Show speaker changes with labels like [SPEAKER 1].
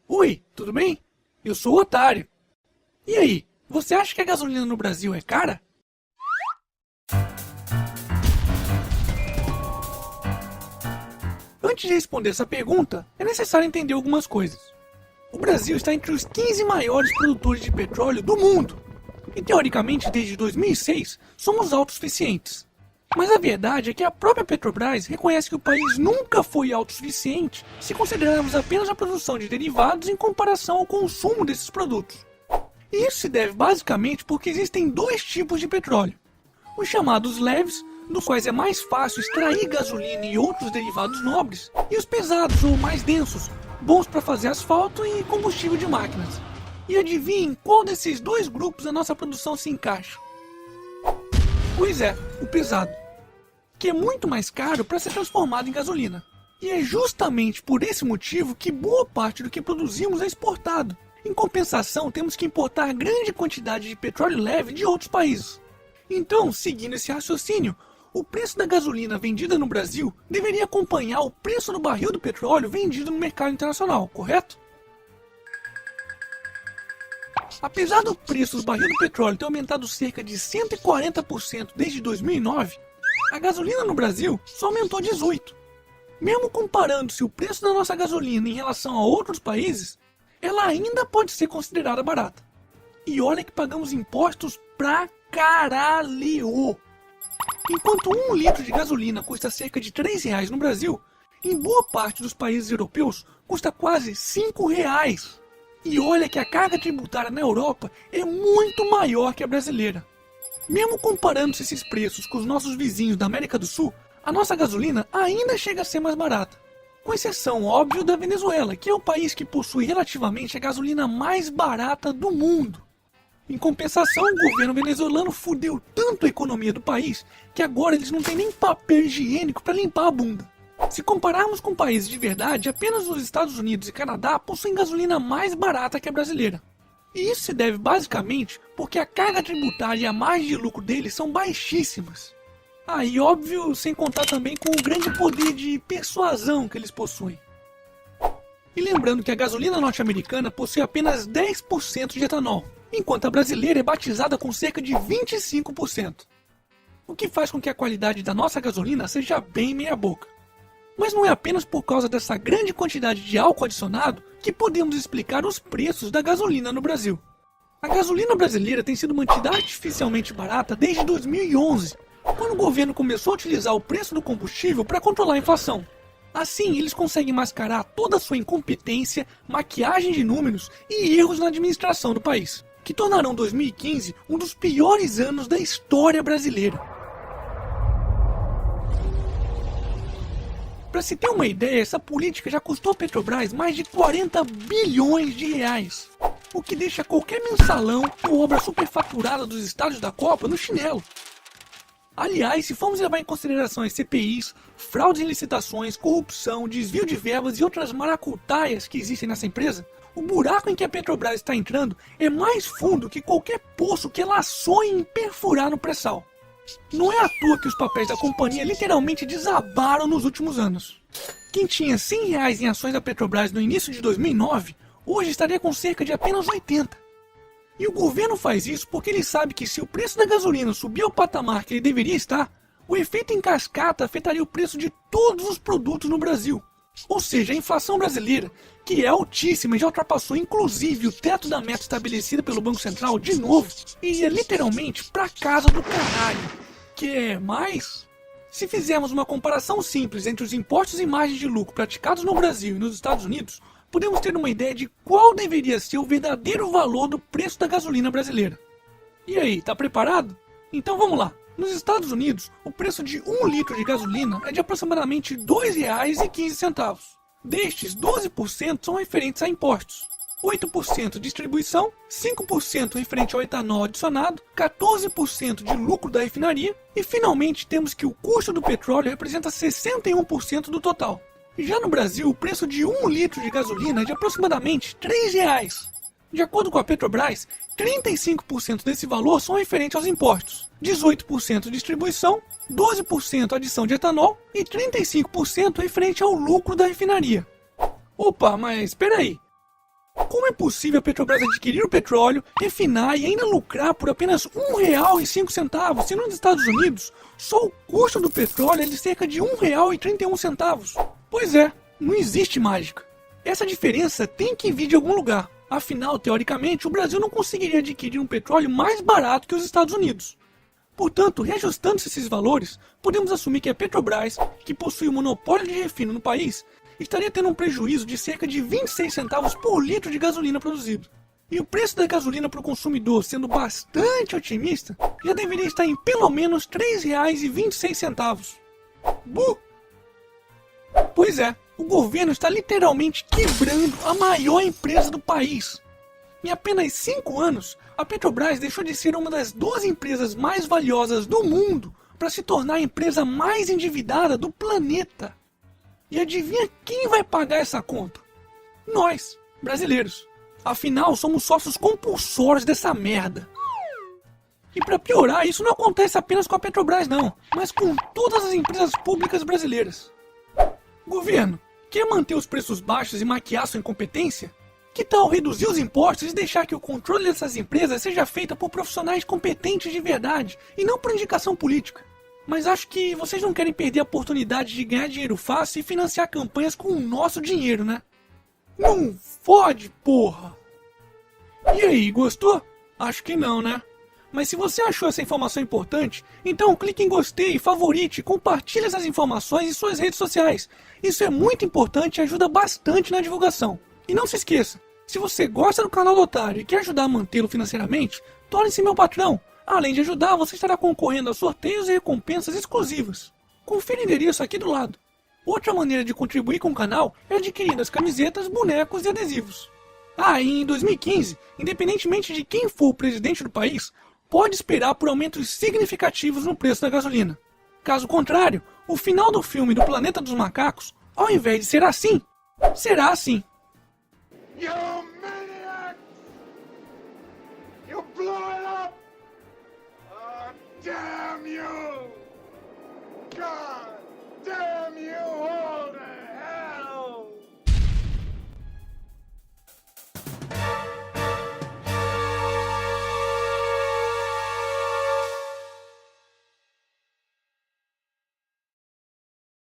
[SPEAKER 1] Oi, tudo bem? Eu sou o Otário. E aí, você acha que a gasolina no Brasil é cara? Antes de responder essa pergunta, é necessário entender algumas coisas. O Brasil está entre os 15 maiores produtores de petróleo do mundo. E teoricamente, desde 2006, somos autossuficientes. Mas a verdade é que a própria Petrobras reconhece que o país nunca foi autossuficiente se considerarmos apenas a produção de derivados em comparação ao consumo desses produtos. E isso se deve basicamente porque existem dois tipos de petróleo. Os chamados leves, dos quais é mais fácil extrair gasolina e outros derivados nobres, e os pesados ou mais densos, bons para fazer asfalto e combustível de máquinas. E adivinhem qual desses dois grupos a nossa produção se encaixa? Pois é, o pesado, que é muito mais caro para ser transformado em gasolina. E é justamente por esse motivo que boa parte do que produzimos é exportado. Em compensação, temos que importar grande quantidade de petróleo leve de outros países. Então, seguindo esse raciocínio, o preço da gasolina vendida no Brasil deveria acompanhar o preço do barril do petróleo vendido no mercado internacional, correto? Apesar do preço do barril do petróleo ter aumentado cerca de 140% desde 2009, a gasolina no Brasil só aumentou 18%. Mesmo comparando-se o preço da nossa gasolina em relação a outros países, ela ainda pode ser considerada barata. E olha que pagamos impostos pra caralho! Enquanto 1 litro de gasolina custa cerca de R$3 no Brasil, em boa parte dos países europeus custa quase R$5. E olha que a carga tributária na Europa é muito maior que a brasileira. Mesmo comparando esses preços com os nossos vizinhos da América do Sul, a nossa gasolina ainda chega a ser mais barata. Com exceção, óbvio, da Venezuela, que é o país que possui relativamente a gasolina mais barata do mundo. Em compensação, o governo venezuelano fudeu tanto a economia do país que agora eles não têm nem papel higiênico para limpar a bunda. Se compararmos com países de verdade, apenas os Estados Unidos e Canadá possuem gasolina mais barata que a brasileira. E isso se deve basicamente porque a carga tributária e a margem de lucro deles são baixíssimas. E óbvio, sem contar também com o grande poder de persuasão que eles possuem. E lembrando que a gasolina norte-americana possui apenas 10% de etanol, enquanto a brasileira é batizada com cerca de 25%. O que faz com que a qualidade da nossa gasolina seja bem meia boca. Mas não é apenas por causa dessa grande quantidade de álcool adicionado que podemos explicar os preços da gasolina no Brasil. A gasolina brasileira tem sido mantida artificialmente barata desde 2011, quando o governo começou a utilizar o preço do combustível para controlar a inflação. Assim, eles conseguem mascarar toda a sua incompetência, maquiagem de números e erros na administração do país, que tornarão 2015 um dos piores anos da história brasileira. Para se ter uma ideia, essa política já custou à Petrobras mais de 40 bilhões de reais, o que deixa qualquer mensalão ou obra superfaturada dos estádios da Copa no chinelo. Aliás, se formos levar em consideração as CPIs, fraudes em licitações, corrupção, desvio de verbas e outras maracutaias que existem nessa empresa, o buraco em que a Petrobras está entrando é mais fundo que qualquer poço que ela sonhe em perfurar no pré-sal. Não é à toa que os papéis da companhia literalmente desabaram nos últimos anos. Quem tinha R$100 em ações da Petrobras no início de 2009, hoje estaria com cerca de apenas 80. E o governo faz isso porque ele sabe que se o preço da gasolina subir ao patamar que ele deveria estar, o efeito em cascata afetaria o preço de todos os produtos no Brasil. Ou seja, a inflação brasileira, que é altíssima e já ultrapassou inclusive o teto da meta estabelecida pelo Banco Central de novo, iria literalmente pra casa do caralho. Quer mais? Se fizermos uma comparação simples entre os impostos e margens de lucro praticados no Brasil e nos Estados Unidos, podemos ter uma ideia de qual deveria ser o verdadeiro valor do preço da gasolina brasileira. E aí, tá preparado? Então vamos lá. Nos Estados Unidos, o preço de 1 litro de gasolina é de aproximadamente R$ 2,15. Destes, 12% são referentes a impostos, 8% distribuição, 5% referente ao etanol adicionado, 14% de lucro da refinaria e finalmente temos que o custo do petróleo representa 61% do total. Já no Brasil, o preço de 1 litro de gasolina é de aproximadamente R$ 3. De acordo com a Petrobras, 35% desse valor são referentes aos impostos, 18% distribuição, 12% adição de etanol e 35% referente ao lucro da refinaria. Opa, mas espera aí. Como é possível a Petrobras adquirir o petróleo, refinar e ainda lucrar por apenas R$ 1,05, sendo nos Estados Unidos só o custo do petróleo é de cerca de R$ 1,31? Pois é, não existe mágica. Essa diferença tem que vir de algum lugar. Afinal, teoricamente, o Brasil não conseguiria adquirir um petróleo mais barato que os Estados Unidos. Portanto, reajustando-se esses valores, podemos assumir que a Petrobras, que possui o monopólio de refino no país, estaria tendo um prejuízo de cerca de 26 centavos por litro de gasolina produzido. E o preço da gasolina para o consumidor, sendo bastante otimista, já deveria estar em pelo menos R$ 3,26. Buh! Pois é, o governo está literalmente quebrando a maior empresa do país. Em apenas 5 anos, a Petrobras deixou de ser uma das 12 empresas mais valiosas do mundo para se tornar a empresa mais endividada do planeta. E adivinha quem vai pagar essa conta? Nós, brasileiros. Afinal, somos sócios compulsórios dessa merda. E para piorar, isso não acontece apenas com a Petrobras não, mas com todas as empresas públicas brasileiras. Governo, quer manter os preços baixos e maquiar sua incompetência? Que tal reduzir os impostos e deixar que o controle dessas empresas seja feito por profissionais competentes de verdade e não por indicação política? Mas acho que vocês não querem perder a oportunidade de ganhar dinheiro fácil e financiar campanhas com o nosso dinheiro, né? Não fode, porra! E aí, gostou? Acho que não, né? Mas se você achou essa informação importante, então clique em gostei, favorite, compartilhe essas informações em suas redes sociais. Isso é muito importante e ajuda bastante na divulgação. E não se esqueça, se você gosta do canal do Otário e quer ajudar a mantê-lo financeiramente, torne-se meu patrão. Além de ajudar, você estará concorrendo a sorteios e recompensas exclusivas. Confira o endereço aqui do lado. Outra maneira de contribuir com o canal é adquirindo as camisetas, bonecos e adesivos. Ah, e em 2015, independentemente de quem for o presidente do país, pode esperar por aumentos significativos no preço da gasolina. Caso contrário, o final do filme do Planeta dos Macacos, ao invés de ser assim, será assim.
[SPEAKER 2] You maniacs! You blew it